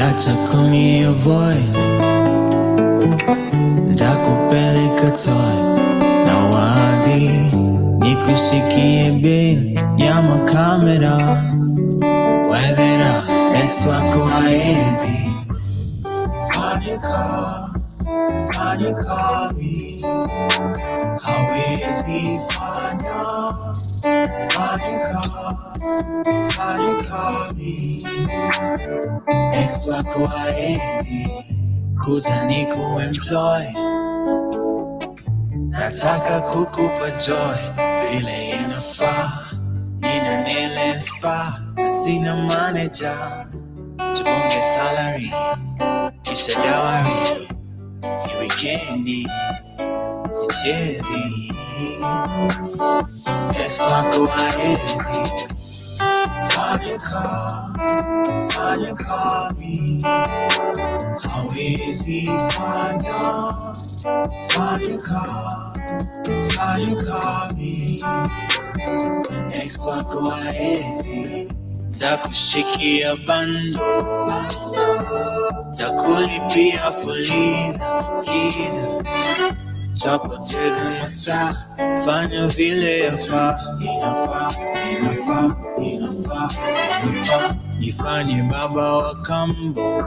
acha kuniavoid, nitakupeleka toy na wadhi, nikushikie babe ya makamera, wedera ex wako haezi fanya kabi, hawezi fanya kabi, ex wako haezi kuja nikuemploy, nataka kukupa joy vile inafaa, nina nail spa, sina manager, tuponge salary kisha dawari, hii wikendi sichezi, ex wako haezi fanya kabi, hawezi fanya kabi, ex wako haezi, takushikia bando, takulipia fuliza, skiza, tapoteza masaa, fanya vile yafaa, inafaa, nifanye baba wa kambo,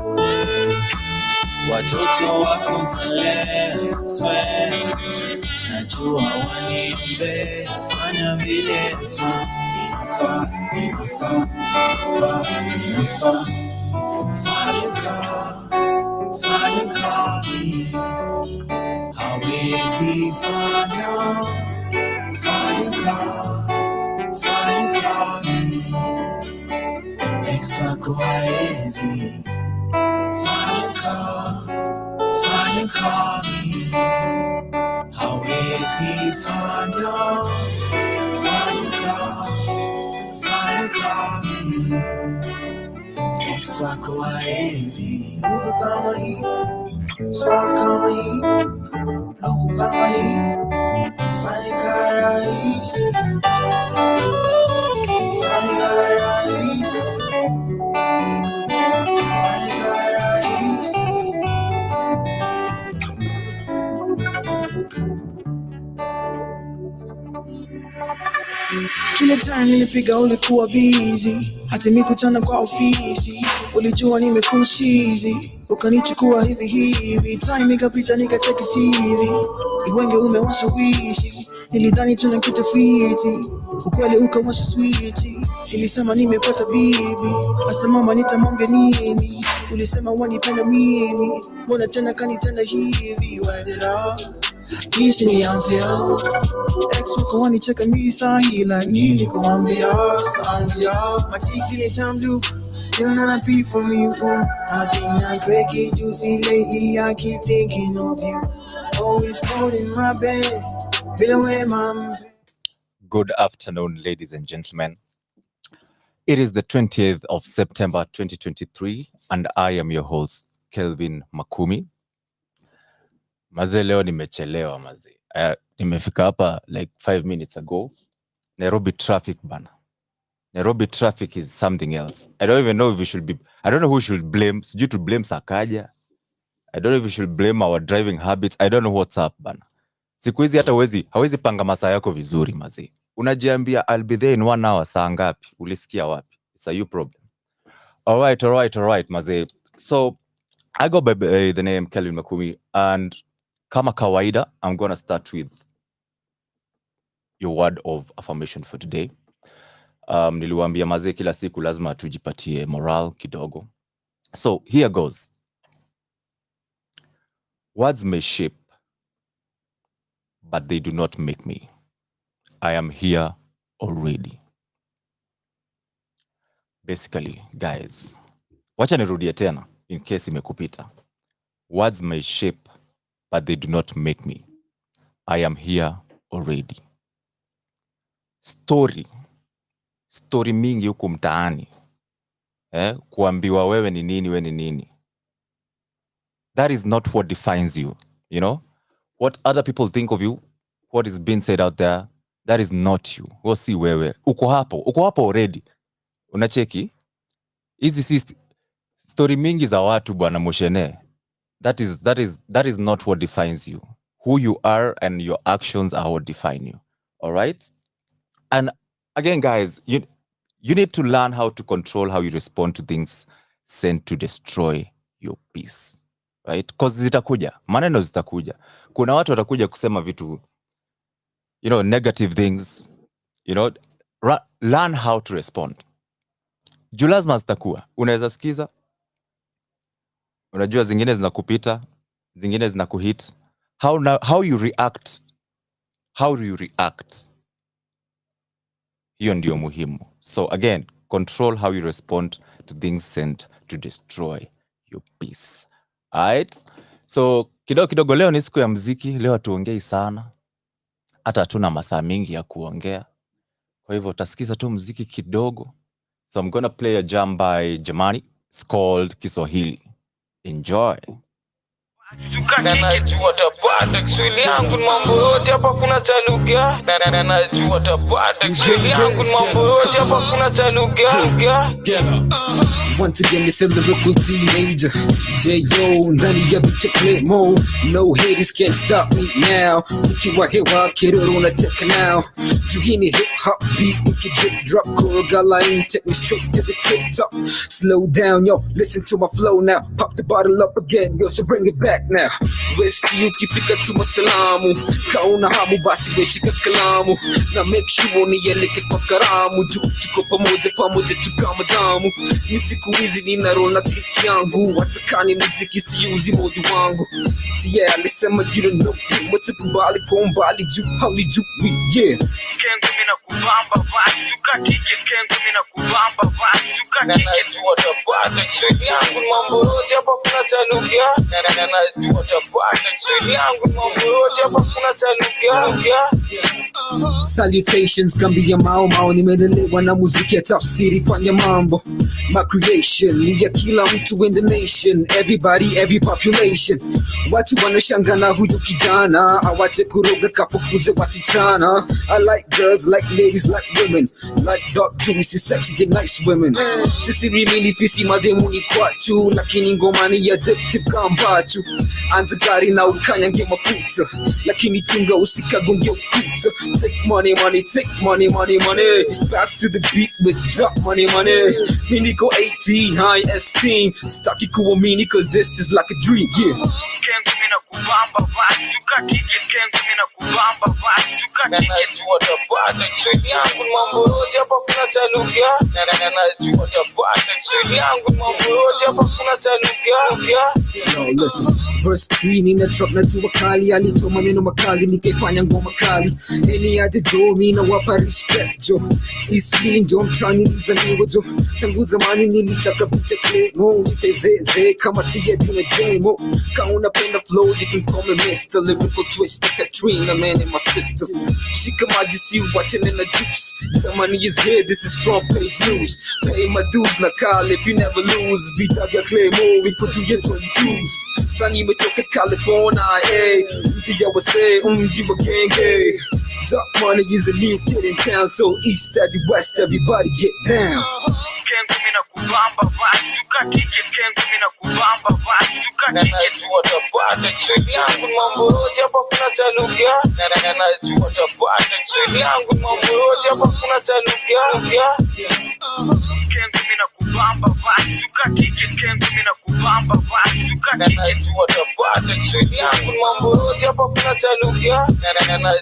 watoto wako mtalea, swear, najua waniombe, fanya vile yafaa, inafaa, fanya kabi, hawezi fanya kabi, ex wako haezi fanya kabi, hawezi fanya kabi, ex wako haezi, luka kama hii, swag kama hii, luku kama hii, fanya rahisi, kile time nilipiga ulikuwa busy, hata mikutana kwa ofisi, ulijua nimekuchizi, ukanichukua hivi, time ikapita nikacheki CV, iwenge umewasha wishi, nilidhani tunakita fiti, ukweli ukawasha switi, nilisema nimepata bibi, asa mama nitamwambia nini, ulisema wanipenda mimi, mbona tena kanitenda hivi, wedera hisi ni unfair, ex wako wanicheka mimi sahi like nini kuambia, my cheeks in time do, still not a beat from you, I think I break it, you see lately I keep thinking of you, always cold in my bed, feel away mom. Good afternoon, ladies and gentlemen. It is the 20th of September 2023 and I am your host Kelvin Makumi. Maze leo nimechelewa maze. Nimefika hapa like 5 minutes ago. Nairobi traffic bana. Nairobi traffic is something else. I don't even know if we should be, I don't know who should blame. Sijui to blame Sakaja. I don't know if we should blame our driving habits. I don't know what's up bana. Siku hizi hata hawezi panga masaa yako vizuri maze. Unajiambia I'll be there in 1 hour, saa ngapi? Ulisikia wapi? It's a you problem. All right maze. So I go by the name Kelvin Makumi, and kama kawaida, I'm going to start with your word of affirmation for today. Niliwaambia maze kila siku lazima tujipatie moral kidogo. So here goes. Words may shape, but they do not make me. I am here already. Basically, guys, wacha nirudie tena in case imekupita. Words may shape, but they do not make me. I am here already. Story mingi huku mtaani. Kuambiwa wewe ni nini. That is not what defines you, you know? What other people think of you, what is being said out there, that is not you. We'll see wewe. Uko hapo already. Unacheki? Hizi story mingi za watu bwana Moshene. That is not what defines you. Who you are and your actions are what define you. All right? And again, guys, you need to learn how to control how you respond to things sent to destroy your peace. Right? Because zitakuja. Maneno zitakuja. Kuna watu watakuja kusema vitu, negative things. Learn how to respond. Juu lazima zitakuwa. Unaweza sikiza. Unajua zingine zinakupita, zingine zinakuhit. How you react. How do you react? Hiyo ndio muhimu. So again, control how you respond to things sent to destroy your peace. Alright? So kidogo leo ni siku ya muziki. Leo hatuongei sana. Hata hatuna masaa mingi ya kuongea. Kwa hivyo utasikiza tu muziki kidogo. So I'm gonna play a jam by Jamani. It's called Kiswahili. Enjoy. Najua tapata Kiswahili yangu mambo yote hapa kuna taluga. Najua tapata Kiswahili yangu mambo yote hapa kuna taluga. Once again, it's a lyrical teenager. J.O. ndani ya bicha play mode. No haters can't stop me now. Ukiwa hewa kiroro unateka now. Tuhini hip hop beat, ukidrip drop Koroga line, take me straight to the tip top. Slow down, yo, listen to my flow now. Pop the bottle up again, yo, so bring it back now. West ukifika tuma salamu. Kauna hamu basi weshika kalamu. Na make sure nieleke kwa karamu. Tuko pamoja tukama damu. Siku hizi nina roll na click yangu. Watakani muziki siuzi moyo wangu. Tia alisema you don't know him. Watakubali kwa umbali juu hali juu yeah. Kengu mina kubamba basi tukatike. Kengu mina kubamba basi tukatike. Najua tapata Kiswahili yangu mambo yote hapa kuna taluga. Najua tapata Kiswahili yangu mambo yote hapa kuna taluga. Salutations kambia mao nimelelewa na muziki ya tafsiri fanya mambo. My creation ni ya kila mtu in the nation. Everybody, every population. Watu wanashanga na huyu kijana. Awache kuroga kafukuze wasichana. I like girls, like ladies, like women. Like dark juicy, sexy and nice women. Sisi rimini fisi mademu ni kwatu. Lakini ngoma ni addictive kambatu. Antagari na ukanyange mafuta. Lakini tunga usikagonge ukuta. Take money, take money. Pass to the beat with drop money. Mini go 18, high esteem. Staki kuamini cause this is like a dream, yeah. Kengu mina kubamba basi tukatike. Kengu mina kubamba basi tukatike. Najua tapata Kiswahili yangu mambo yote hapa kuna taluga. Najua tapata Kiswahili yangu mambo yote hapa kuna taluga. Yo, listen. Verse 3 nina drop na jua kali. Alitoa maneno makali nikaifanya ngoma kali. Eni aje jo mina wapa respect jo. Isli ndo mtani nilizaliwa jo. Tangu zamani nilitaka bicha clay mo. Nipezeze kama tia dina jemo. Ka unapenda flow you can call me Mr. Lyrical Twist Katrina man and my sister. Shika maji si watching in the juice. Tamani is here, this is front page news. Pay my dues na call if you never lose. Vita vya clay mo we put you 22s. Sani metoka California, eh. Mji ya wase, mji wa genge. Dark money is a new kid in town, so east, every west, everybody get down. Kengu mina kubamba basi tukatike. Kengu mina kubamba basi tukatike. Najua tapata Kiswahili yangu mambo yote hapa kuna taluga. Najua tapata Kiswahili yangu mambo yote hapa kuna taluga. Kengu mina kubamba basi tukatike. Kengu mina kubamba basi tukatike. Najua tapata Kiswahili yangu mambo yote hapa kuna taluga.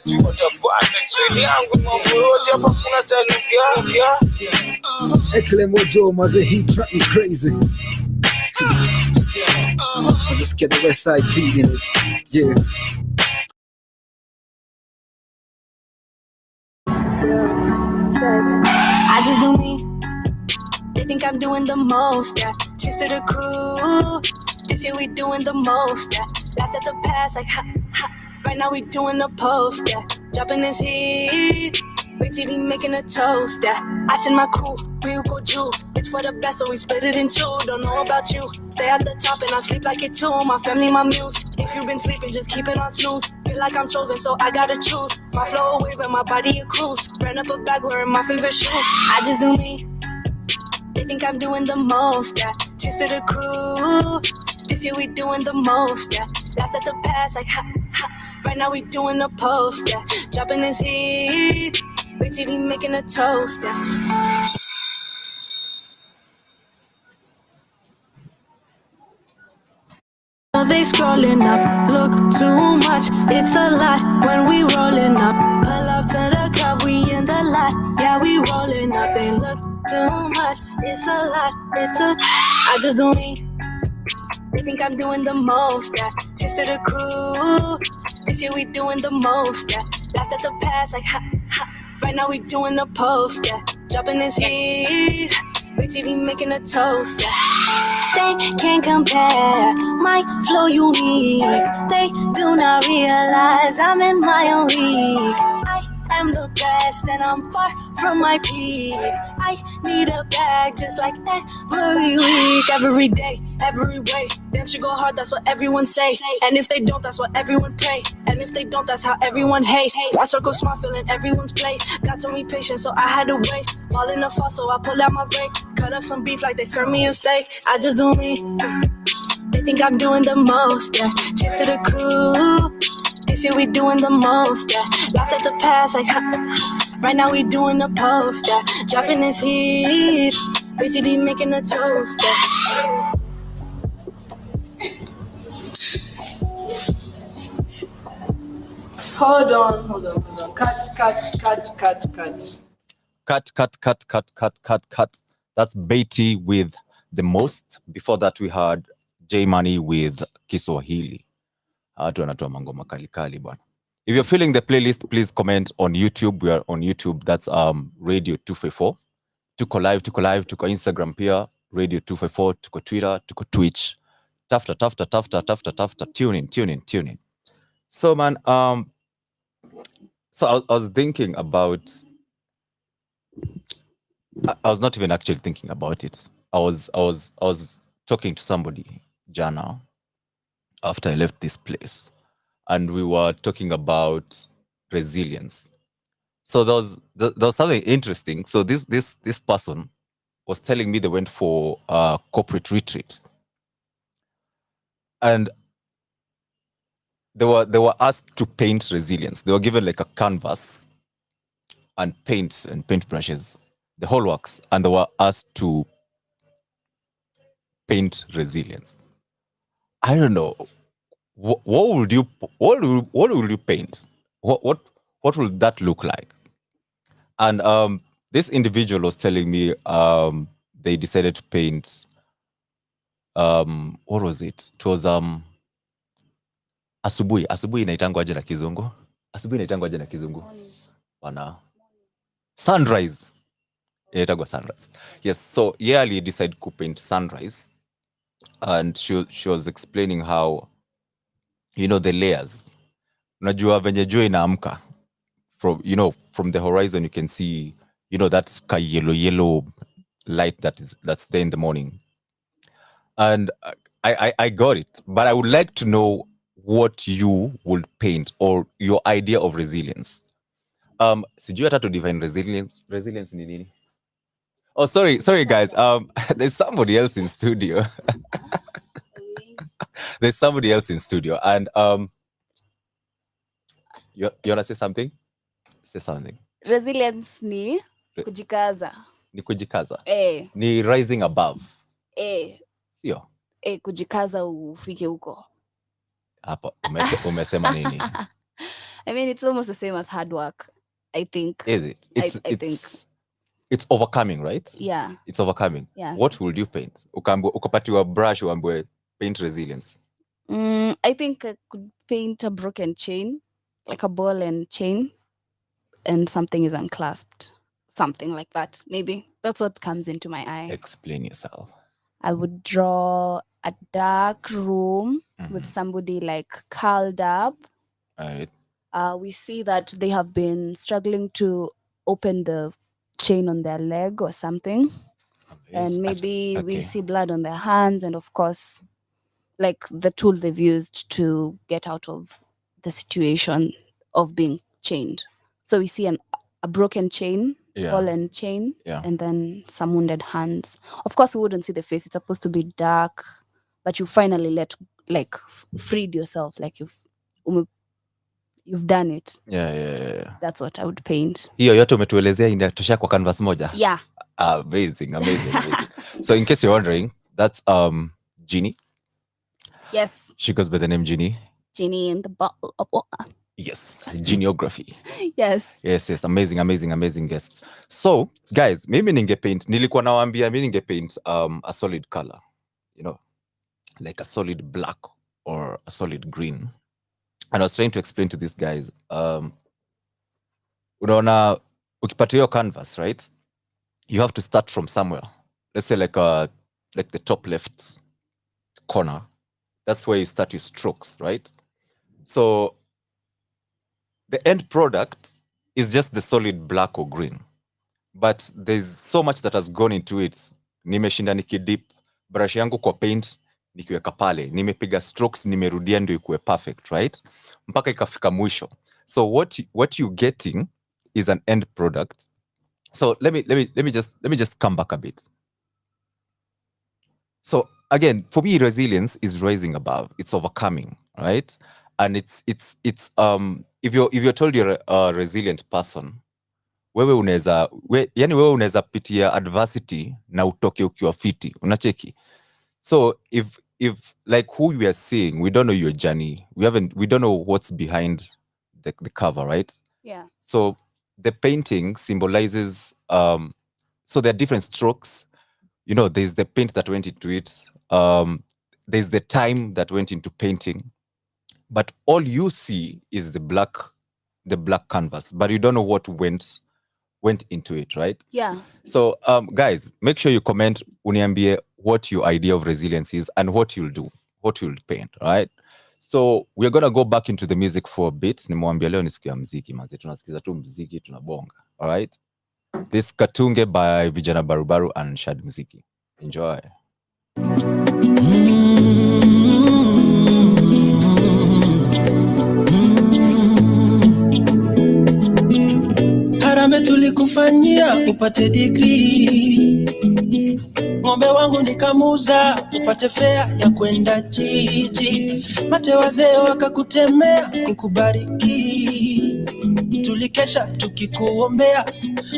Najua tapata Kiswahili yangu mambo yote hapa kuna taluga. Eklemo Joe, maze he drive me crazy. Let's get the West Side beat in it. Yeah. I just do me. They think I'm doing the most, yeah. Cheers to the crew. This year we doing the most, yeah. Laughed at the past like ha, ha. Right now we doing the post, yeah. Dropping this heat. Wait till we making a toast, yeah. I send my crew, real go Jew. It's for the best, so we split it in two. Don't know about you. Stay at the top and I sleep like it too. My family, my muse. If you been sleeping, just keep it on snooze. Feel like I'm chosen, so I gotta choose. My flow a wave and my body a cruise. Ran up a bag wearing my favorite shoes. I just do me. They think I'm doing the most, yeah. cheers to the crew. This year we doing the most, yeah. Laughed at the past like ha ha. Right now we doing the post, yeah. Dropping this heat, wait till we making a toast, yeah. They scrolling up, look too much, it's a lot when we rolling up. Pull up to the club, we in the lot, yeah, we rolling up. They look too much, it's a lot, I just do me. They think I'm doing the most, yeah. Cheers to the crew, this year we doing the most, yeah. Laughed at the past like ha ha. Right now we doing the post, yeah. Dropping this heat, wait till we making a toast, yeah. They can't compare my flow unique. They do not realize I'm in my own league. I am the best and I'm far from my peak. I need a bag just like every week, every day, every way. Damn should go hard, that's what everyone say. And if they don't, that's what everyone pray. And if they don't, that's how everyone hate. Why circle smart, feeling everyone's play. God told me patience, so I had to wait. Ball in the fall, so I pulled out my rake. Cut up some beef like they serve me a steak. I just do me. They think I'm doing the most, yeah. Cheers to the crew. This year we doing the most, yeah. Laughed at the past like ha, ha. Right now we doing the post, yeah. Dropping this heat, basically making a toast, yeah. Hold on. Cut. That's Beatty with The Most. Before that, we had J Money with Kiswahili. Watu wanatoa mangoma kali bwana. If you're feeling the playlist, please comment on YouTube. We are on YouTube. That's Radio 254. Tuko live, tuko Instagram pia, Radio 254, tuko Twitter, tuko Twitch. Tafta. Tune in. So man, so I was thinking about, I was not even actually thinking about it. I was talking to somebody jana after I left this place, and we were talking about resilience. So there was something interesting. So this person was telling me they went for a corporate retreat, and they were asked to paint resilience. They were given like a canvas and paint brushes, the whole works, and they were asked to paint resilience. I don't know. What would you paint? What will that look like? And this individual was telling me they decided to paint what was it? It was asubuhi inaitangwa aje na kizungu? Asubuhi inaitangwa aje na kizungu? Bana. Sunrise. Inaitangwa sunrise. Yes, so Yearly decided to paint sunrise, and she was explaining how, the layers. Unajua venye jua inaamka, from the horizon you can see, that yellow light that's there in the morning. And I got it, but I would like to know what you would paint, or your idea of resilience. Sijui hata to define resilience ni nini? Oh, sorry guys, there's somebody else in studio. There's somebody else in studio, and you wanna say something? Say something. Resilience ni kujikaza. Ni kujikaza. Ni rising above. Sio? Kujikaza ufike huko. Hapo umesema nini? I mean, it's almost the same as hard work, I think. Is it? I think it's overcoming, right? Yeah. It's overcoming. Yeah. What will you paint? Ukapatiwa brush uambiwe paint resilience. I think I could paint a broken chain, like a ball and chain, and something is unclasped. Something like that. Maybe that's what comes into my eye. Explain yourself. I would draw a dark room with somebody like curled up. Right. We see that they have been struggling to open the chain on their leg or something. And maybe we see blood on their hands, and of course, like the tool they've used to get out of the situation of being chained. So we see a broken chain ball and chain, and then some wounded hands. Of course, we wouldn't see the face. It's supposed to be dark, but you finally freed yourself. Like you've done it. Yeah. That's what I would paint. Hiyo yote umetuelezea inatosha kwa canvas moja? Yeah. Amazing. So in case you're wondering, that's Jeannie. Yes. She goes by the name Jeannie. Jeannie in the bottle of water. Yes, geneography. Yes. Amazing guests. So guys, mimi ningepaint, nilikuwa nawaambia mimi ningepaint a solid color, you know, like a solid black or a solid green. And I was trying to explain to these guys, unaona ukipata hiyo canvas, right? You have to start from somewhere. Let's say like the top left corner. That's where you start your strokes, right? So the end product is just the solid black or green. But there's so much that has gone into it. Nimeshinda nikidip brush yangu kwa paint, nikiweka pale, nimepiga strokes, nimerudia ndio ikuwe perfect, right? Mpaka ikafika mwisho. So what you getting is an end product. So let me just come back a bit. So again, for me, resilience is rising above. It's overcoming, right? And it's if you're told you're a resilient person, wewe unaweza pitia adversity na utoke ukiwa fiti, unacheki. So if like who we are seeing, we don't know your journey. We don't know what's behind the cover, right? Yeah. So the painting symbolizes so there are different strokes. You know, there's the paint that went into it. There's the time that went into painting. But all you see is the black canvas, but you don't know what went into it, right? Yeah. So guys, make sure you comment uniambie what your idea of resilience is and what you'll do, what you'll paint, right? So we're gonna go back into the music for a bit. Nimwambia leo ni siku ya muziki, maze tunasikiza tu muziki, tunabonga. All right? This Katunge by Vijana Barubaru and Shad Muziki. Enjoy. Harambe tulikufanyia upate degree, ng'ombe wangu nikamuza upate fea ya kwenda jiji, mate wazee wakakutemea kukubariki, tulikesha tukikuombea,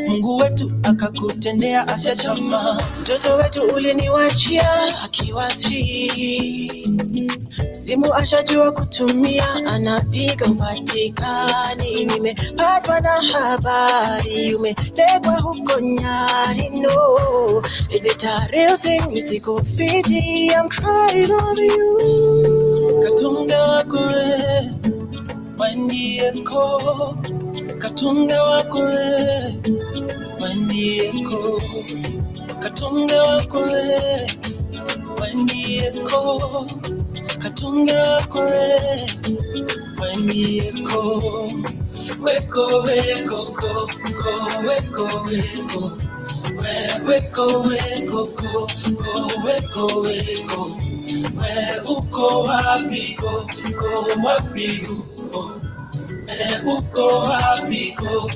Mungu wetu akakutendea asia chama. Mtoto wetu uliniwachia akiwa 3, simu ashajua kutumia, anapiga upatikani, nimepatwa na habari umetekwa huko Nyari. No, is it a real thing? Nisiko fiti, I'm crying over you. Katunge wako wandieko, katunge wako wandieko, katunge wako wandieko, katunge wako wandieko, weko weko ko weko weko, weko weko ko weko weko, uko wapi ko wapi uko, uko wapi ko.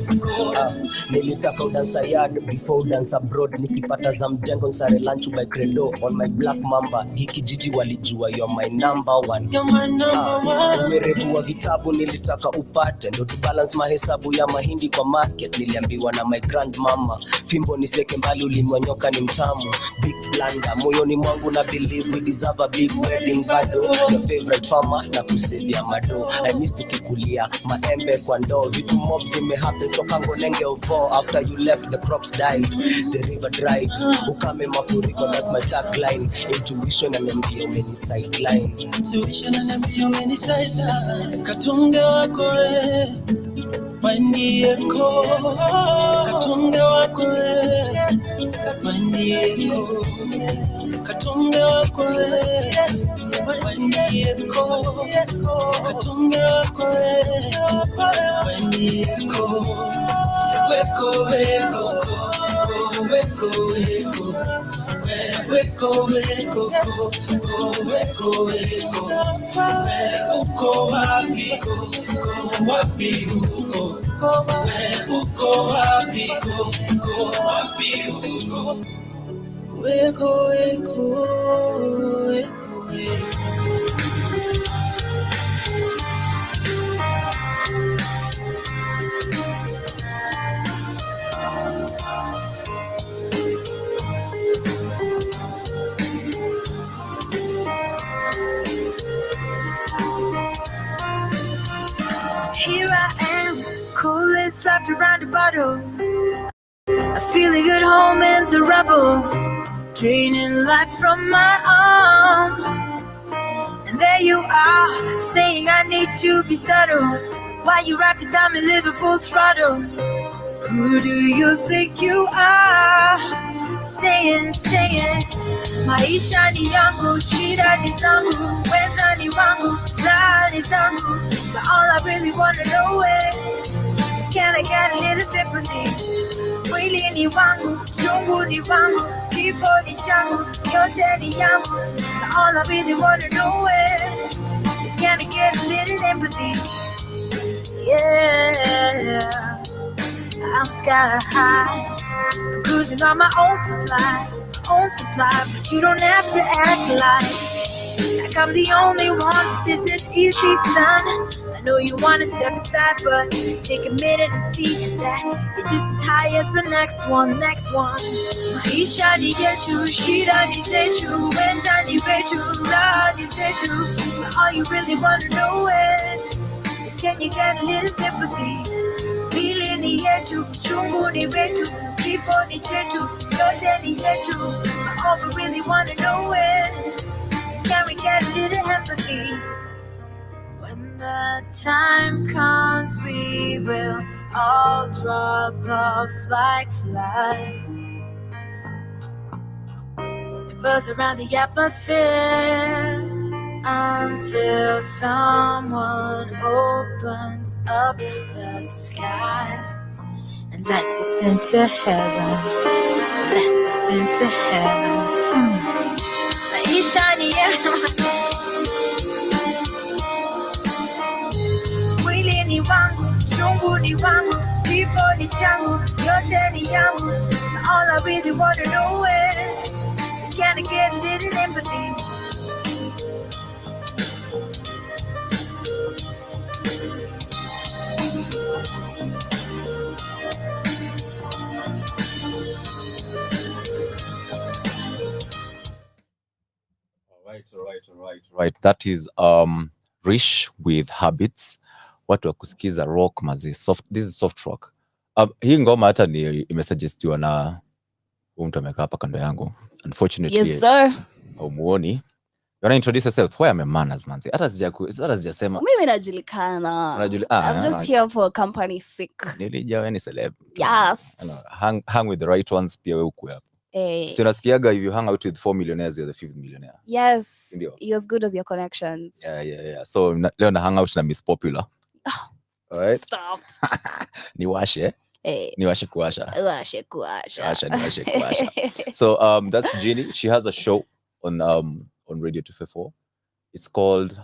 Nilitaka udansa yard before udansa abroad, nikipata za mjengo nsare lunch by credo on my black mamba, hiki jiji walijua you're my number one, you're my number one. Uwerevu wa vitabu nilitaka upate, ndo to balance mahesabu ya mahindi kwa market, niliambiwa na my grandmama, fimbo niseke mbali ulimwanyoka ni mtamu, big blunder moyoni mwangu na believe we deserve a big wedding bado, your favorite farmer na kusevia mado, I miss tukikulia maembe kwa ndoo, vitu mob zimehappen so kango nenge ovo, after you left the crops died, the river dried, ukame mafuriko, that's my tagline, intuition and mbio many sideline, intuition and mbio many sideline. Katunge wako wandieko, katunge wako wandieko, katunge wako wandieko, katunge wako wandieko, weko weko ko weko weko, weko weko ko weko weko, uko wapi ko wapi uko, uko wapi, uko wapi, weko, weko, weko, weko. Here I am, cool lips wrapped around a bottle. I feel a good home in the rubble, draining life from my arm. And there you are, saying I need to be subtle. Why you right beside me, living full throttle? Who do you think you are? Saying, maisha ni yangu, shida ni zangu, weza ni wangu, raha ni zangu. But all I really wanna know is can I get a little sympathy? Mwili ni wangu, chungu ni wangu, kifo ni changu, yote ni yangu. But all I really wanna know is can I get a little empathy? Yeah, I'm sky high, I'm cruising on my own supply, but you don't have to act like I'm the only one. This isn't easy, son. I know you wanna step aside, but take a minute and see that it's just as high as the next one. Maisha ni yetu, shida ni zetu, wenda ni wetu, raha ni zetu. But all you really wanna know is can you get a little sympathy? Pili ni yetu, chungu ni wetu, kifo ni chetu, yote ni yetu. But all we really wanna know is can we get a little empathy? When the time comes, we will all drop off like flies and buzz around the atmosphere until someone opens up the skies and lets us into heaven. Lets us into heaven. Maisha ni mwili ni wangu, chungu ni wangu, kifo ni changu, yote ni yangu. All I really wanna know is can I get a little empathy? Right. That is Rish with Habits. Watu wa kusikiza rock mazi soft. This is soft rock. Hii ngoma hata ni imesuggestiwa na mtu amekaa hapa kando yangu. Unfortunately, yes sir. Haumuoni. You wanna introduce yourself? Why am I manners manzi? Hata sijasema. Mimi najulikana. I'm just here for company sake. Nilijua ni celeb. Yes. Hang with the right ones pia wewe uko hapa. So unasikiaga if you hang out with 4 millionaires you're the 5th millionaire. Yes. You're as good as your connections. Yeah. So leo na hang out na Miss Popular. All right. Stop. Niwashe. Niwashe kuwasha. Niwashe kuwasha. So that's Jeannie. She has a show on Radio 254. It's called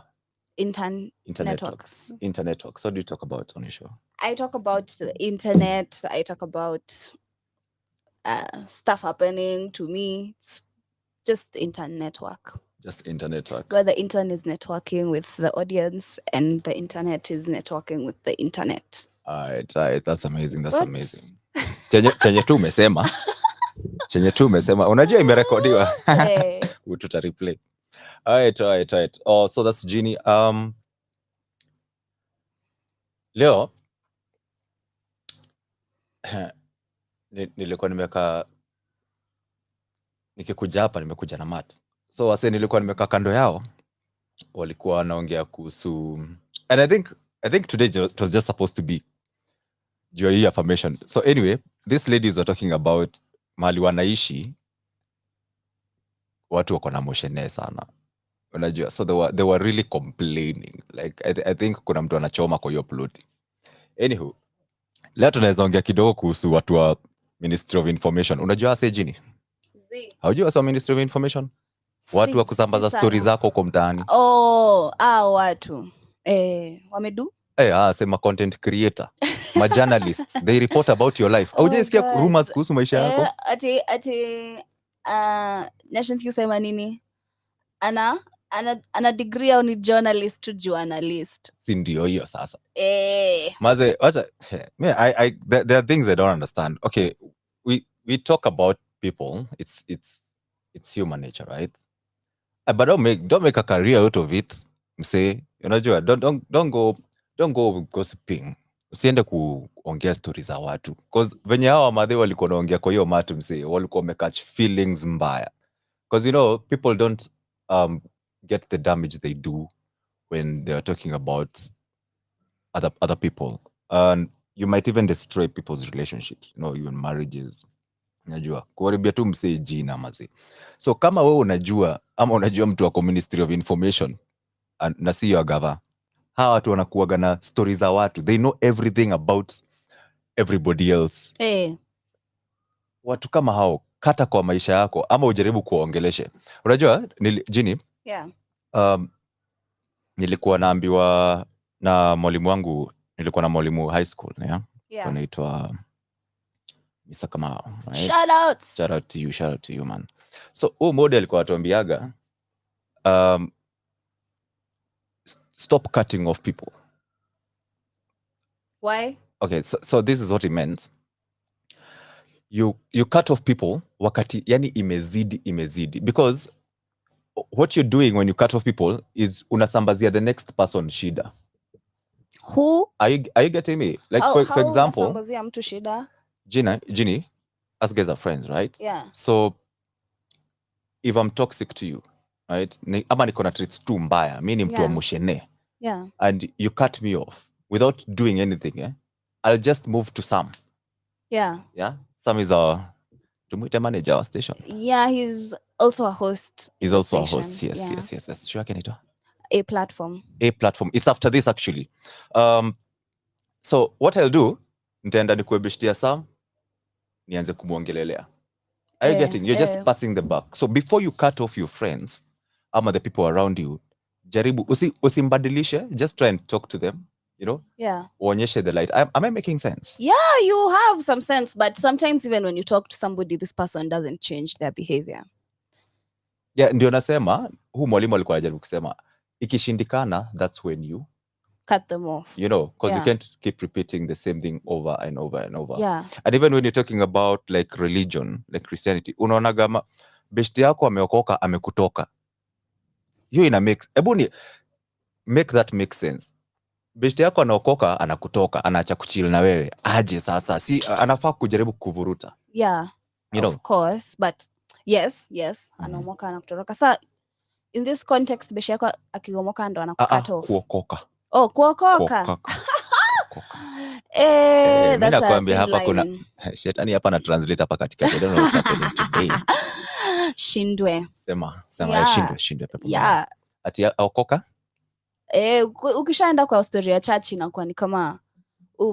Internet Talks. Internet Talks. What do you talk about on your show? I talk about the internet. I talk about stuff happening to me. It's just internet work. Just internet work. Where the internet is networking with the audience and the internet is networking with the internet. All right. That's amazing. Amazing. Chenye tu umesema. Unajua imerekodiwa. Tuta replay. All right. Oh, so that's Jeannie. Leo nilikuwa nikikuja hapa nimekuja na mat. So wase nilikuwa nimekaa kando yao walikuwa wanaongea kuhusu, and I think today it was just supposed to be joy affirmation. So anyway, these ladies were talking about mali wanaishi watu wako na moshene sana. Unajua, so they were really complaining. Like I think kuna mtu anachoma kwa hiyo ploti. Anywho, leo tunaweza ongea kidogo kuhusu watu wa Ministry of Information. Unajua Sejini? Haujua wa Ministry of Information? Watu wa kusambaza stories zako huko mtaani. Watu. Wamedu? sema content creator, ma journalists, they report about your life. Aujaisikia rumors kuhusu maisha yako? Ati Nations kusema nini? Ana degree au ni journalist to journalist. Si ndio hiyo sasa. Maze, wacha, there are things I don't understand. Okay, we talk about people. It's human nature, right? But don't make a career out of it. Msee, unajua, don't go gossiping. Usiende kuongea stories za watu. Because venye hawa madhe walikuwa naongea kwa hiyo matu msee, walikuwa wamecatch feelings mbaya. Because you know, people don't get the damage they do when they are talking about other people. And you might even destroy people's relationships, you know, even marriages. Unajua, kuharibia tu msee jina mazi. So kama wewe unajua ama unajua mtu wako Ministry of Information na si your gava, hawa watu wanakuwaga na stories za watu. They know everything about everybody else. Watu kama hao, kata kwa maisha yako ama ujaribu kuwaongeleshe. Unajua, Jini, nilikuwa naambiwa na mwalimu wangu, nilikuwa na mwalimu high school, anaitwa Mr. Kamau, right? Shout out to you man. So model alikuwa atuambiaga stop cutting off people. Why? Okay, so this is what it meant. You cut off people wakati yani imezidi because what you're doing when you cut off people is unasambazia the next person shida. Who? Are you getting me? Like for example, unasambazia mtu shida? Ginny, us guys are friends, right? Yeah. So if I'm toxic to you, right? Ama niko na traits too mbaya, mimi ni mtu wa mushene. Yeah. And you cut me off without doing anything, I'll just move to Sam. Yeah. Yeah. Sam is our manager our station. Yeah, he's also a host. He's also a host. Yes. Sure, can it? A platform. It's after this actually. So what I'll do, nitaenda nikuebeshtia Sam, nianze kumuongelelea. Are you getting? You're just passing the buck. So before you cut off your friends, ama the people around you, jaribu usimbadilishe, just try and talk to them, you know? Yeah. Uonyeshe the light. Am I making sense? Yeah, you have some sense, but sometimes even when you talk to somebody, this person doesn't change their behavior. Yeah, ndio nasema, huu mwalimu alikuwa anajaribu kusema, ikishindikana, that's when you cut them off. You know, because you can't keep repeating the same thing over and over and over. Yeah. And even when you're talking about like religion, like Christianity, unaona gama beshti yako ameokoka amekutoka. Hiyo ina make that make sense. Beshti yako anaokoka anakutoka, anaacha kuchill na wewe. Aje sasa, si anafaa kujaribu kuvuruta. Yeah. You know? Of course, but yes, anaomoka anakutoroka. Sa in this context beshti yako akigomoka ndo anakucut off. Kuokoka. Oh, kuokoka. Mimi nakwambia hapa kuna shetani hapa na translate hapa katikati. I don't know what's happening today. Shindwe. Sema shindwe pepo. Yeah. Ati aokoka? Ukishaenda kwa story ya church inakuwa ni kama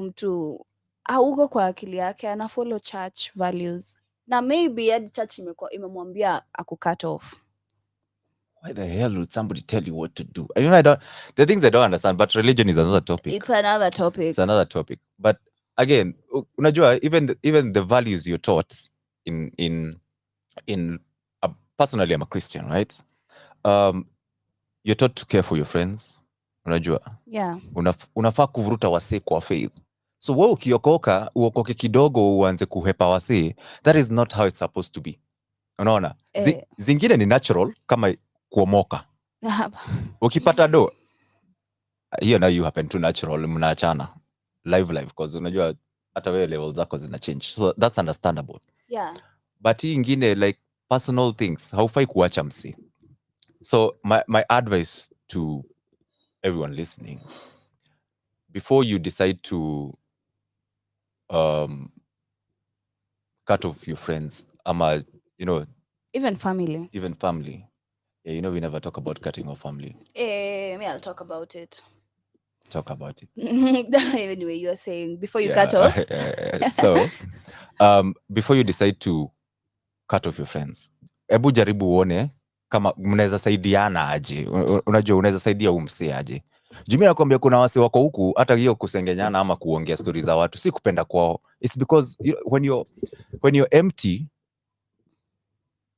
mtu hauko kwa akili yake, ana follow church values. Na maybe hadi church imemwambia akucut off. Why the hell would somebody tell you what to do? You know, the things I don't understand, but religion is another topic. It's another topic. But again, unajua, even the values you're taught in personally, I'm a Christian, right? You're taught to care for your friends. Unajua? Yeah. Unafaa kuvuruta wasee kwa faith. So wewe ukiokoka, uokoke kidogo uanze kuhepa wasee, that is not how it's supposed to be. Unaona? Zingine ni natural kama kuomoka. Ukipata do, hiyo now you happen to natural, mnaachana live because unajua hata wewe level zako zina change, so that's understandable. Yeah. But hii ingine like personal things haufai kuacha msi. So my advice to everyone listening, before you decide to cut off your friends, ama you know, even family. Yeah, you know, we never talk about cutting off family. Me, I'll talk about it. Anyway, you are saying before you cut off. So, before you decide to cut off your friends, jaribu uone kama mnaweza saidiana aje. Unajua unaweza saidia umse aje. Jumi nakwambia kuna wase wako huku hata hiyo kusengenyana ama kuongea stories za watu si kupenda kwao. It's because when you're empty,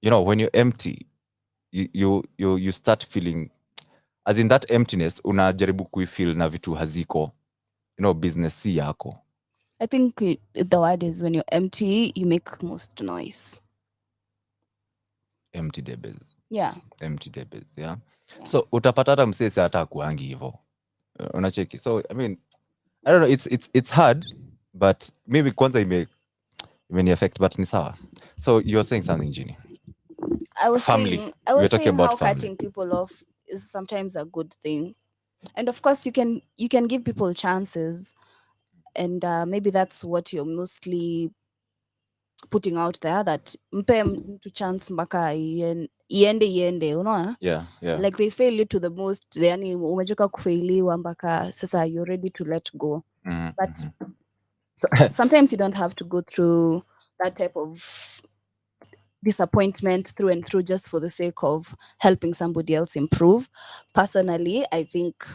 when you're empty, you start feeling as in that emptiness, unajaribu kuifeel na vitu haziko, business si yako. I think the word is when you're empty, you make most noise. Empty debes. Yeah. Empty debes, yeah. So utapata hata msese hata kuangi hivyo. Unacheki. So I mean, I don't know, it's hard, but maybe kwanza imeni affect, but ni sawa. So you're saying something, Ginny. I was family. saying We're talking about how family. cutting people off is sometimes a good thing. And of course you can give people chances, and maybe that's what you're mostly putting out there, that mpe mtu chance mpaka iende unaona. Yeah. Like they fail you to the most, yani umechoka kufailiwa mpaka sasa you're ready to let go. But sometimes you don't have to go through that type of disappointment through and through just for the sake of helping somebody else improve. Personally, I think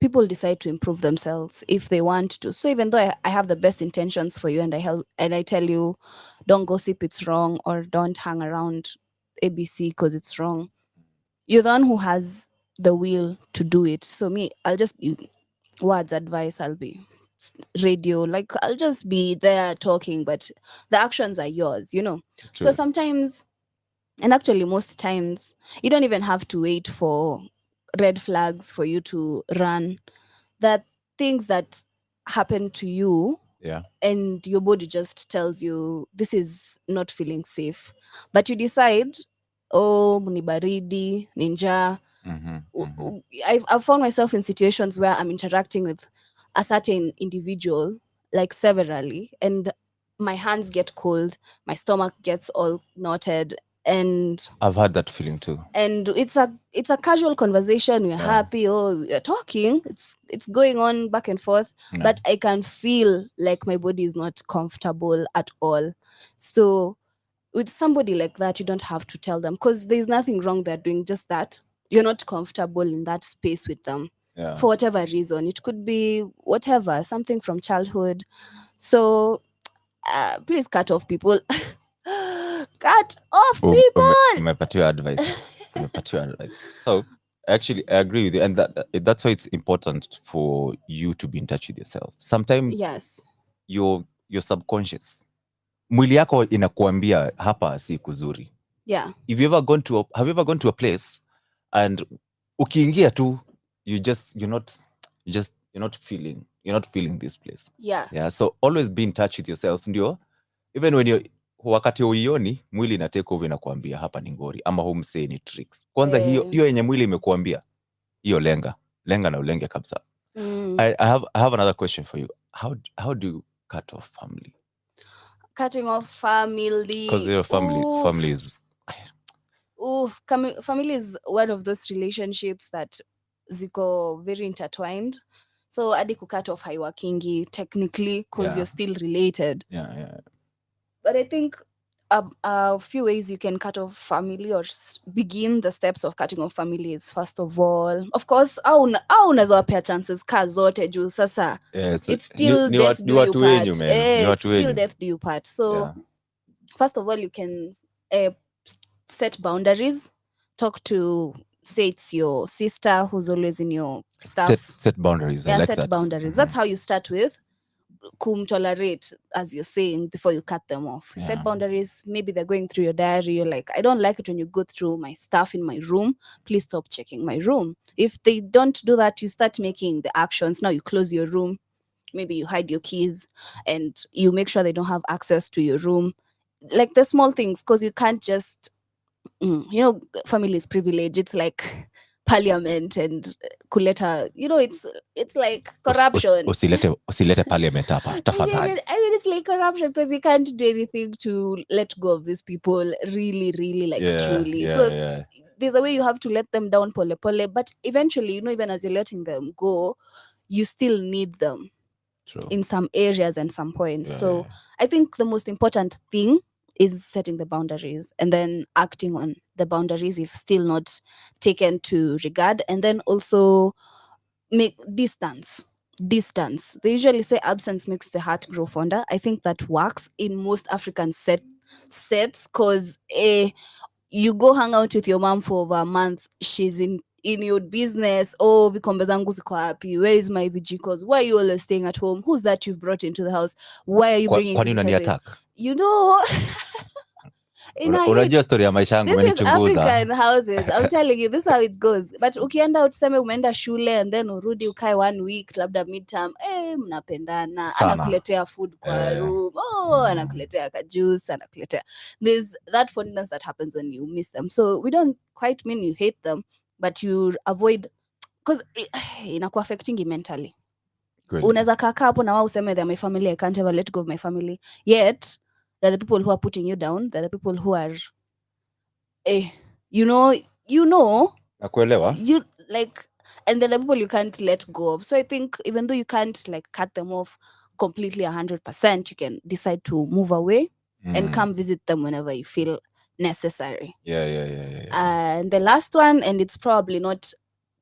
people decide to improve themselves if they want to. So even though I have the best intentions for you, and I tell you, don't gossip, it's wrong, or don't hang around ABC because it's wrong, you're the one who has the will to do it. So me, I'll just be words, advice, I'll be radio, like I'll just be there talking, but the actions are yours. True. So sometimes, and actually most times, you don't even have to wait for red flags for you to run. That things that happen to you, and your body just tells you this is not feeling safe, but you decide, oh, ni baridi, ninja. I've found myself in situations where I'm interacting with a certain individual, like severally, and my hands get cold, my stomach gets all knotted, and I've had that feeling too. And it's a casual conversation. We're happy, we're talking, it's going on back and forth, but I can feel like my body is not comfortable at all. So with somebody like that, you don't have to tell them, because there's nothing wrong they're doing, just that you're not comfortable in that space with them for whatever reason. It could be whatever, something from childhood. So please cut off people. Cut off people. Umepatiwa advice. So actually I agree with you, and that's why it's important for you to be in touch with yourself. Sometimes your subconscious, mwili yako inakuambia hapa si kuzuri. Have you ever gone to a place and ukiingia tu you're not feeling this place. So always be in touch with yourself, ndio even when wakati uioni mwili ina take over inakuambia hapa ni ngori, ama humsee ni tricks. Kwanza hiyo yenye mwili imekuambia hiyo lenga na ulenge kabisa. I have another question for you. How do you cut off family? Cutting off family, because your family is family is one of those relationships that ziko very intertwined. So hadi cut off haiwakingi technically, because you're still related. But I think a few ways you can cut off family, or begin the steps of cutting off family, is first of all, of course, au unaweza wapea chances ka zote juu sasa it's still death do you part. It's still death do you part. So first of all, you can set boundaries. Talk to, say it's your sister who's always in your stuff. Set boundaries. I like set that. boundaries. That's how you start with tolerate, as you're saying, before you cut them off. Set boundaries. Maybe they're going through your diary. You're like, I don't like it when you go through my stuff in my room. Please stop checking my room. If they don't do that, you start making the actions. Now you close your room. Maybe you hide your keys and you make sure they don't have access to your room. Like the small things, because you can't just, family is privilege. It's like parliament and kuleta, it's like corruption. Usilete parliament hapa tafadhali. I mean it's like corruption, because you can't do anything to let go of these people really, really, like truly. There's a way you have to let them down pole pole, but eventually, even as you're letting them go, you still need them. True. In some areas and some points. So I think the most important thing is setting the boundaries, and then acting on the boundaries if still not taken to regard. And then also make distance. They usually say absence makes the heart grow fonder. I think that works in most African sets because you go hang out with your mom for over a month, she's in your business. Oh, vikombe zangu ziko wapi? Where is my vijikos? Why are you always staying at home? Who's that you've brought into the house? Why are you bringing visitors in? You know, unajua story ya maisha yangu this is African houses. I'm telling you, this is how it goes. But ukienda utuseme umeenda shule and then urudi ukae 1 week labda midterm, mnapendana, anakuletea food kwa room, anakuletea ka juice, anakuletea. There's that fondness that happens when you miss them. So we don't quite mean you hate them, but you avoid, because inakuwa affecting mentally. Unaweza kaka hapo na wao useme they're my family, I can't ever let go of my family. Yet they're the people who are putting you down. They're the people who are, you know, you like, and they're the people you can't let go of. So I think even though you can't like cut them off completely 100%, you can decide to move away and come visit them whenever you feel necessary. Yeah. And the last one, and it's probably not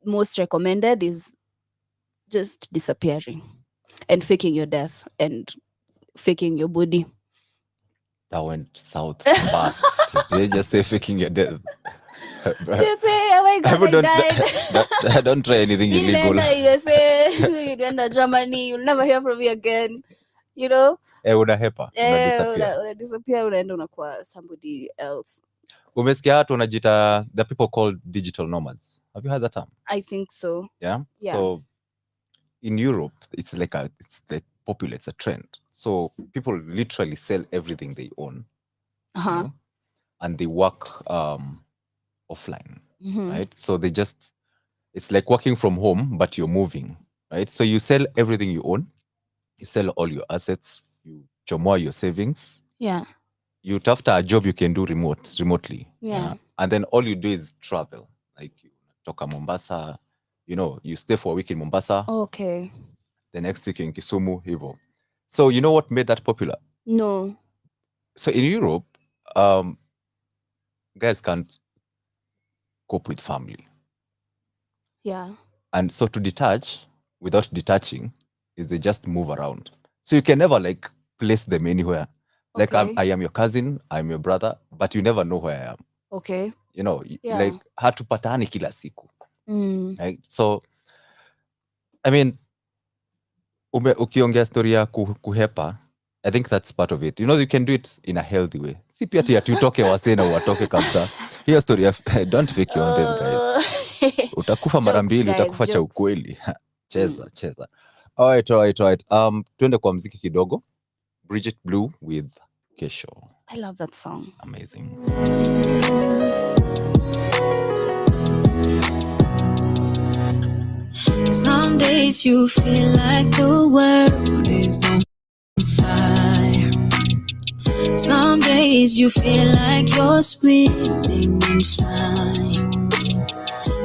most recommended, is just disappearing and faking your death and faking your body. That went south fast. Did you just say faking your death? You say, oh my God, I died. Don't try anything illegal. You say, you went to Germany, you'll never hear from me again. You know? Unahepa, disappear, unaenda unakuwa somebody else. Umesikia watu wanajita, the people called digital nomads. Have you heard that term? I think so. Yeah? So in Europe, it's the popular, it's a trend. So people literally sell everything they own. You know? And they work offline, right? So it's like working from home, but you're moving, right? So you sell everything you own, you sell all your assets, you chomoa your savings. Yeah. You tafuta a job you can do remotely. Yeah. And then all you do is travel. Like you toka Mombasa, you stay for a week in Mombasa. Okay. The next week in Kisumu, hivo. So you know what made that popular? No. So in Europe, guys can't cope with family. Yeah. And so to detach without detaching is they just move around. So you can never like place them anywhere. Like I am your cousin, I'm your brother, but you never know where I am. Okay. Like hatupatani kila siku. Right? So I mean, ukiongea story ya kuhepa, I think that's part of it. You can do it in a healthy way. Si pia ati utoke wase na watoke kabisa. Hiyo story ya don't fake your own death, guys. Utakufa mara mbili, utakufa cha ukweli. Cheza. All right. Tuende kwa muziki kidogo. Bridget Blue with Kesho. I love that song. Amazing. Some days you feel like the world is on fire. Some days you feel like you're swimming and flying.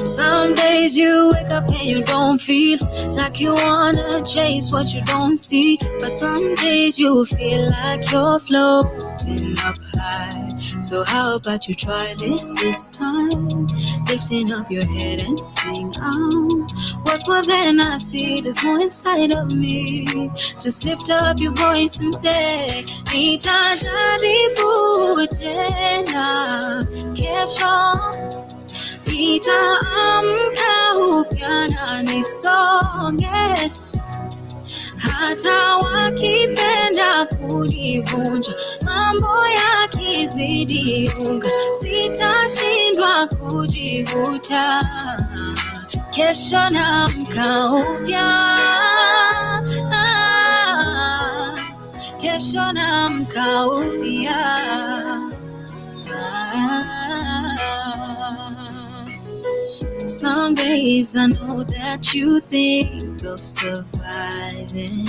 Some days you wake up and you don't feel like you wanna chase what you don't see. But some days you feel like you're floating up high. So how about you try this time? Lifting up your head and sing out. What more than I see, there's more inside of me. Just lift up your voice and say, nitajaribu tena kesho. Nitaamka upya na nisonge. Hata wakipenda kunivunja, mambo yakizidi unga, sitashindwa kujivuta. Kesho naamka upya. Kesho naamka upya. Some days I know that you think of surviving,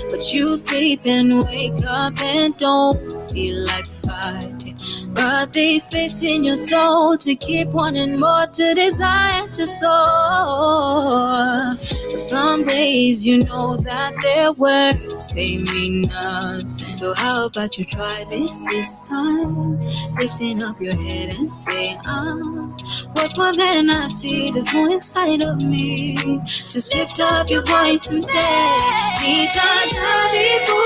but you sleep and wake up and don't feel like fighting. But there's space in your soul to keep wanting more, to desire to soar. But some days you know that their words, they mean nothing. So how about you try this time? Lifting up your head and say, what more than I see, there's more inside of me. Just lift up your voice and say, nitajaribu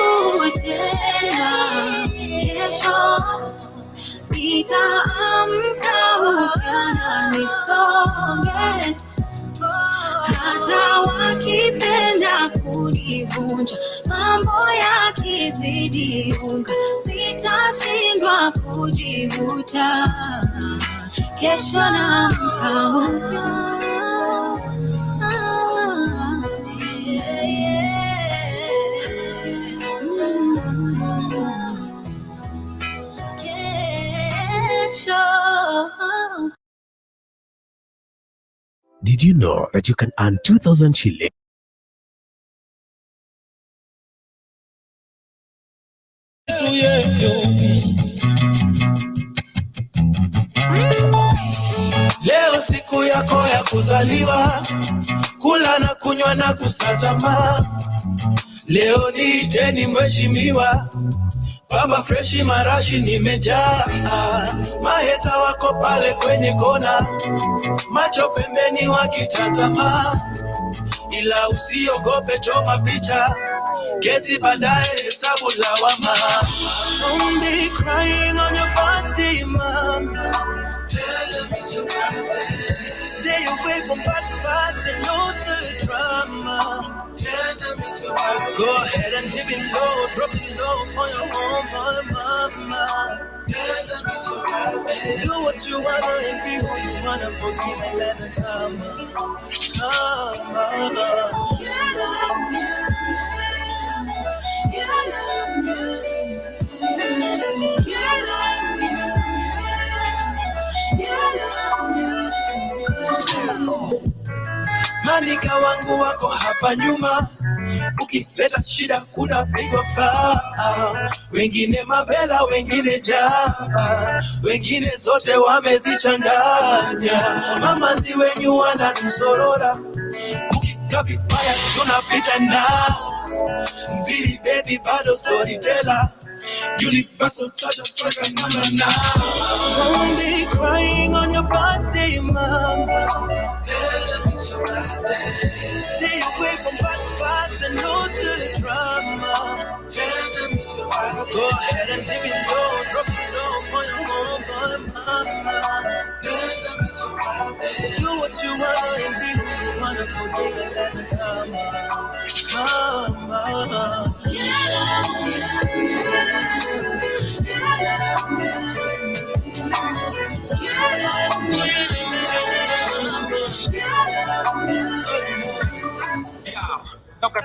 tena kesho, nitaamka upya na nisonge. Hata wakipenda kunivunja, mambo yakizidi unga, sitashindwa kujivuta. Kesho naamka upya. Did you know that you can earn 2,000 shillings? Leo siku yako ya kuzaliwa, kula na kunywa na kusazama. Leo niiteni mheshimiwa, baba freshi marashi nimejaa. Maheta wako pale kwenye kona, macho pembeni wakitazama. Ila usiogope, choma picha, kesi baadaye hesabu lawama. Don't be crying on your birthday, mama. Tell them it's your birthday. Stay away from bad vibes and no the drama. Tell them it's your birthday. Go ahead and dip it low, drop it low for your homeboy mama. Tell them it's your birthday. Do what you wanna and be who you wanna, forgive and let them come. Manika wangu wako hapa nyuma, ukileta shida kuna pigwa faa. Wengine mabela, wengine jaa, wengine zote wamezichanganya. Mamazi wenyu wanatusorora, ukika vibaya tunapita nao. Mvili baby bado storyteller, universal touch strike a number now. Don't be crying on your birthday, mama. Tell them it's your birthday. Stay away from bad vibes and no the drama. Tell them it's your birthday. Go ahead and dip it low, drop it low for your homeboy mama. Tell them it's your birthday. Do what you wanna and be who you wanna, forgive and let it come. Mama.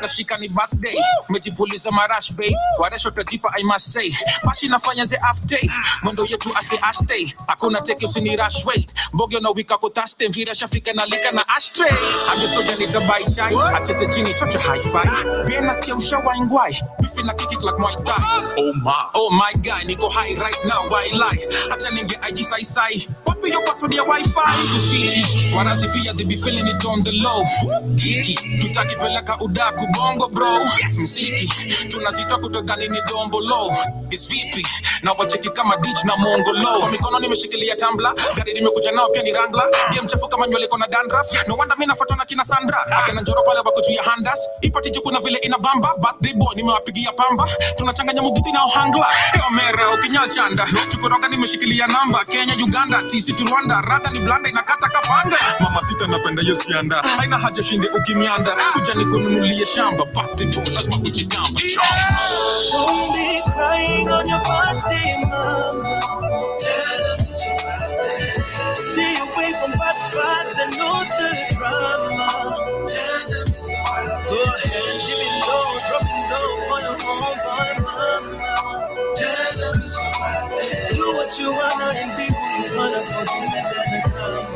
Shika ni birthday, mejipuliza marash bay, waresho tajipa I must say, pashi nafanya ze half day, mwendo yetu aste, hakuna teke usini rush wait, mbogyo na wika kutaste, mvira shafika na lika na ashtray, ambe soja nitabai chai, achese chini chocho hi-fi, bien nasikia ushawa ingwai, bifi na kick like Muay Thai, oh my guy, niko high right now, why lie, acha ninge IG sai, wapi yo password ya wifi, Fiji, warazi pia they be feeling it on the low, kiki, tutaki peleka udaku bongo bro, mziki tunazitoa kutoka nini dombo low, is vipi na wacheki kama ditch na mongolo, kwa mikono nimeshikilia tumbler, gari nimekuja nao pia ni Wrangler, game chafu kama nywele kona dandruff, no wonder mimi nafuatwa na kina Sandra, akina njoro pale wako juu ya handas, ipati juku na vile ina bamba, birthday boy nimewapigia pamba, tunachanganya mugiti na ohangla, eo mera ukinyal chanda, chukoroga nimeshikilia namba, Kenya Uganda TC Rwanda, rada ni blanda inakata kapanga, mama sita napenda yosianda, haina haja shinde ukimianda, kuja nikununulie shamba, birthday boy lazima kujigamba. Don't be crying on your birthday, mama. Tell them it's your birthday. Stay away from bad vibes and no the drama. Tell them it's your birthday. Go ahead and give it low, drop it low for your homeboy mama. Tell them it's your birthday. Do what you wanna and be who you wanna, forgive and let it come.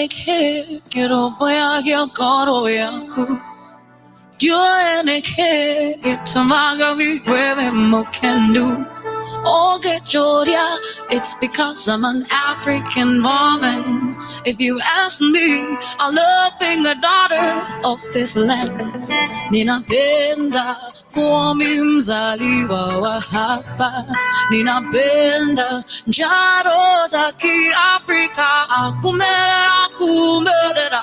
ke quiero voy a koro yaku. Yo ke tamaga we mo can do. Oh, get Georgia, it's because I'm an African woman. If you ask me, I love being a daughter of this land. Ninapenda kuwa mzaliwa wa hapa. Ninapenda njaro za Kiafrika. Kumerera, kumerera,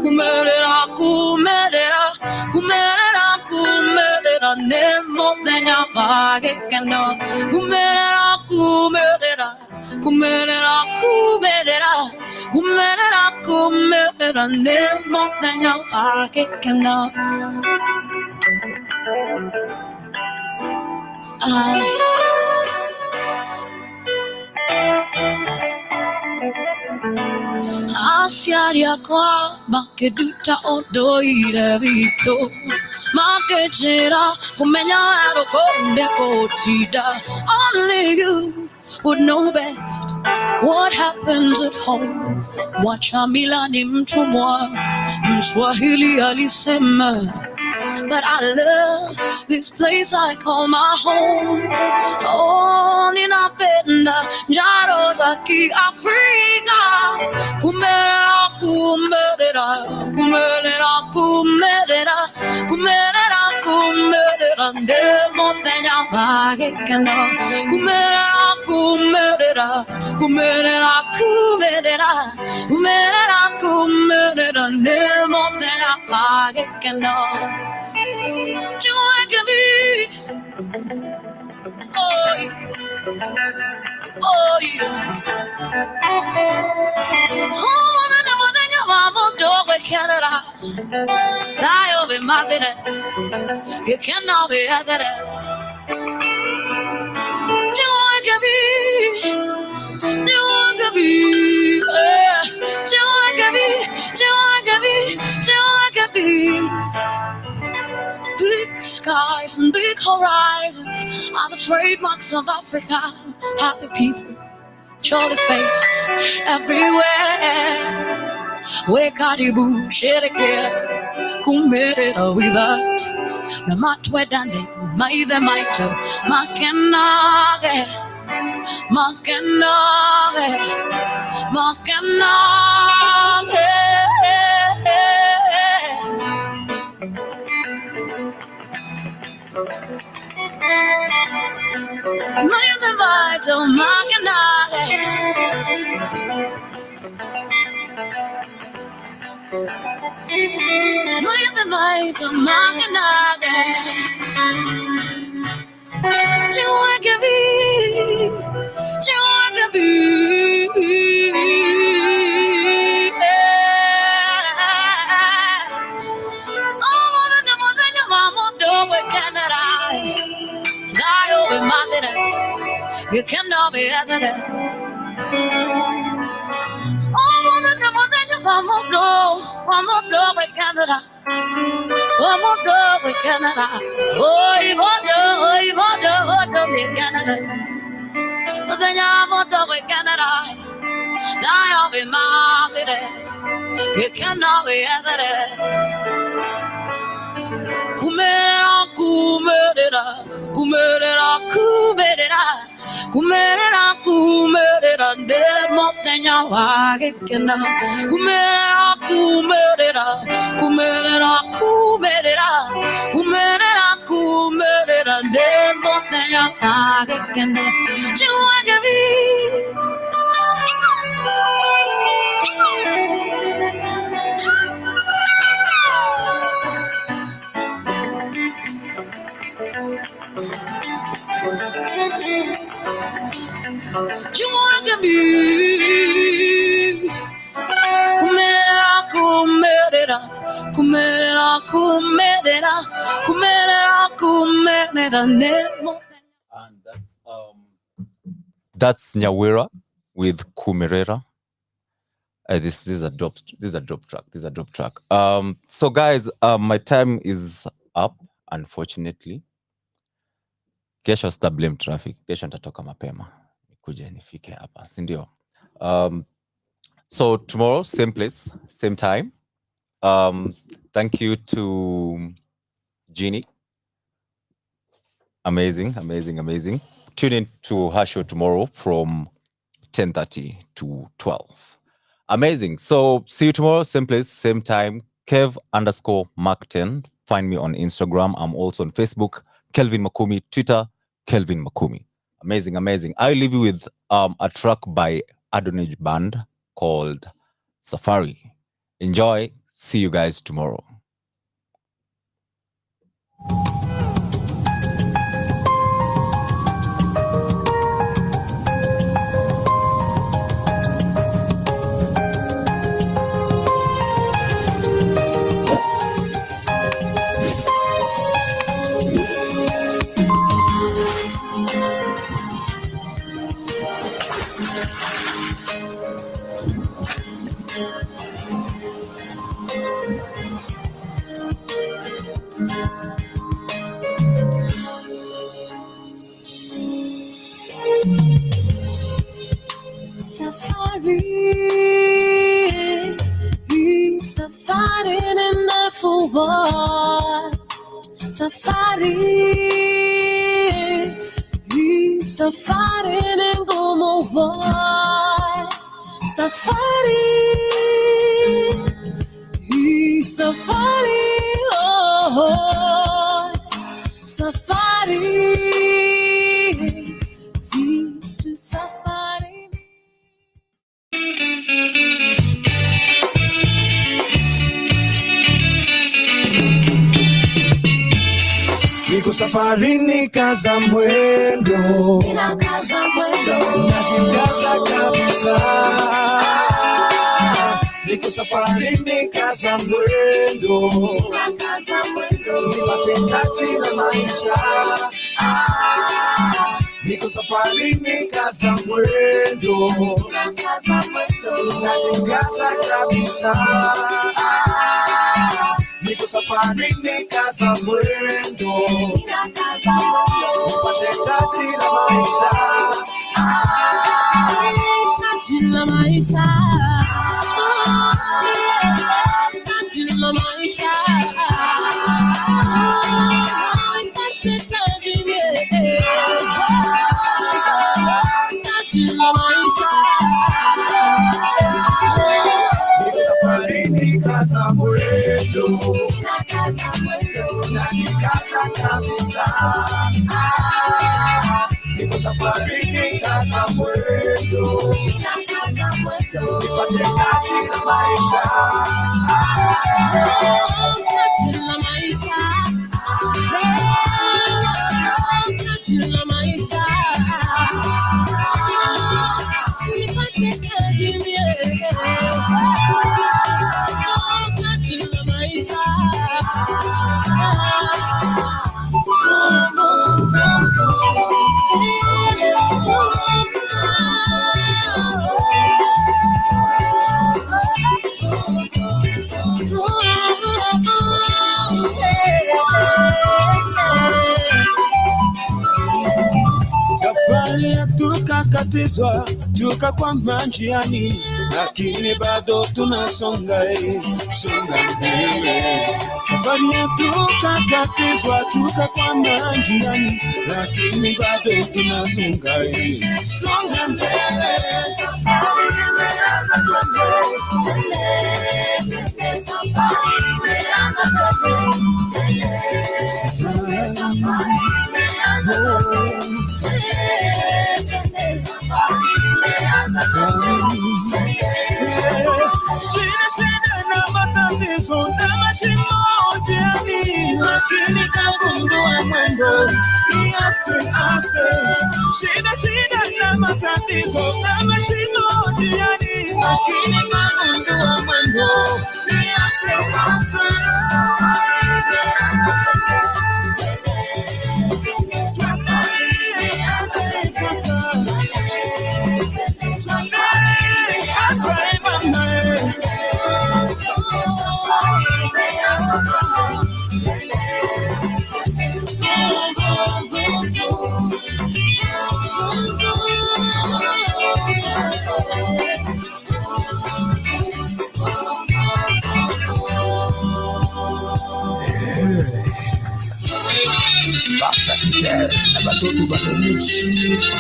kumerera, kumerera, kumerera, kumerera, nemo tenya bagekendo. Kumerera, kumerera, kumerera, kumerera, kumerera, kumerera, nemo tenya bagekendo. Asiaria kwa makeduta odoire vito makejera kumenya arokonde kotida. Only you would know best what happens at home. Mwachamila ni mtumwa, Mswahili alisema. But I love this place I call my home. Oh, ninapenda njaro za Kiafrika. Kumerera, kumerera, kumerera, kumerera, kumerera, kumerera, ndemo tenya bagekendo. Kumerera, kumerera, kumerera, kumerera, kumerera, kumerera, ndemo tenya bagekendo. Oh, yeah. Oh, the never think about dog with Canada. Die over my dinner. You cannot be at that. Big skies and big horizons are the trademarks of Africa. Happy people, jolly faces everywhere. We karibu sherekea kumerera with us. Na matwedane maithe maito makenage makenage makenage. Maithe maito makenage. Maithe maito makenage. You cannot be other than. Oh, one more door with Canada. One more door with Canada. Oh, you want to be Canada. But then you want to be Canada. Now you'll be my. You cannot be other than. Kumerera, kumerera, kumerera, kumerera, kumerera, kumerera, ndemo tenya wagekena. Kumerera, kumerera, kumerera, kumerera, kumerera, kumerera, ndemo tenya wagekena. Chuagavi. And that's Nyawera with Kumerera. This is a drop track. So guys, my time is up, unfortunately. Kesho sta blame traffic. Kesho nitatoka mapema. Nikuje nifike hapa, si ndio? So tomorrow, same place, same time. Thank you to Jeannie. Amazing. Tune in to her show tomorrow from 10:30 to 12. Amazing. So see you tomorrow, same place, same time. Kev_Mark10. Find me on Instagram. I'm also on Facebook. Kelvin Makumi. Twitter, Kelvin Makumi. Amazing. I'll leave you with a track by Adonij Band called Safari. Enjoy. See you guys tomorrow. Safari ninafu Safari Safari ngumu Safari Safari Safari See to safari Niko safarini kaza mwendo, najikaza kabisa. Niko safarini kaza mwendo, nipate taji la maisha. Niko safarini kaza mwendo, najikaza kabisa. Niko safarini kaza mwendo, nipate taji la maisha. Taji la maisha. Taji la maisha. Nipate taji la maisha. Niko safarini kaza mwendo, najikaza kabisa. Niko safarini kaza mwendo, nipate taji la maisha. Taji la maisha. Taji la maisha. Nipate taji la maisha. Safari ya tukakatizwa, tukakwama njiani, lakini bado tunasonga mbele. Safari ya tukakatizwa, tukakwama njiani, lakini bado tunasonga mbele. Safari imeanza, twende. Safari imeanza, Shida na matatizo na mashimo njiani, lakini kagundua mwendo ni aste. Shida na matatizo na mashimo njiani, lakini kagundua mwendo ni aste. na batoto batonichi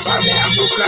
bameanguka.